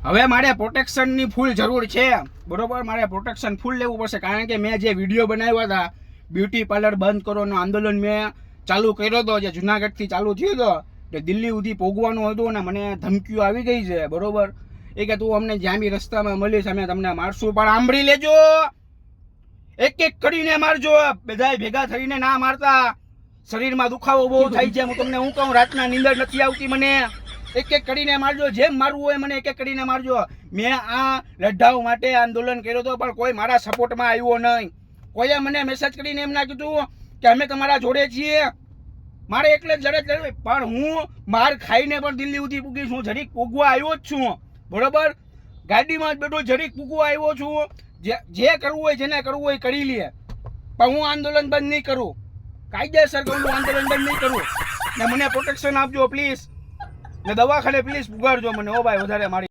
હવે મારે પ્રોટેક્શનની ફૂલ જરૂર છે, બરોબર. મારે પ્રોટેક્શન ફૂલ લેવું પડશે, કારણ કે મેં જે વિડીયો બનાવ્યા હતા બ્યુટી પાર્લર બંધ કરોનું આંદોલન મેં ચાલુ કર્યો હતો, જે જુનાગઢથી ચાલુ થયો હતો, એટલે દિલ્હી સુધી પહોંચવાનું હતું ને મને ધમકીઓ આવી ગઈ છે, બરોબર. એ કે તું અમને જ્યાં બી રસ્તામાં મળીશ અમે તમને મારશું, પણ સાંભળી લેજો, એક એક કરીને મારજો, બધાય ભેગા થઈને ના મારતા. શરીરમાં દુખાવો બહુ થાય છે, હું તમને હું કહું, રાતના નીંદર નથી આવતી મને. એક એક કરીને મારજો, જેમ મારવું હોય મને એક એક કરીને મારજો. મેં આ લઢાવ માટે આંદોલન કર્યો હતો, પણ કોઈ મારા સપોર્ટમાં આવ્યો નહીં. કોઈએ મને મેસેજ કરીને એમ ના કીધું કે અમે તમારા જોડે છીએ. મારે એટલે જ લડત લડવી, પણ હું માર ખાઈને પણ દિલ્હી સુધી પૂગીશ. હું જરીક પૂગવા આવ્યો જ છું, બરોબર. ગાડીમાં જ બેઠો જરીક પૂગવા આવ્યો છું. જે કરવું હોય, જેને કરવું હોય કરી લે, પણ હું આંદોલન બંધ નહીં કરું. કાયદેસર હું આંદોલન બંધ નહીં કરું. ને મને પ્રોટેક્શન આપજો પ્લીઝ, ને દવાખાને પ્લીઝ પુગાડજો મને. ઓ ભાઈ, વધારે મારી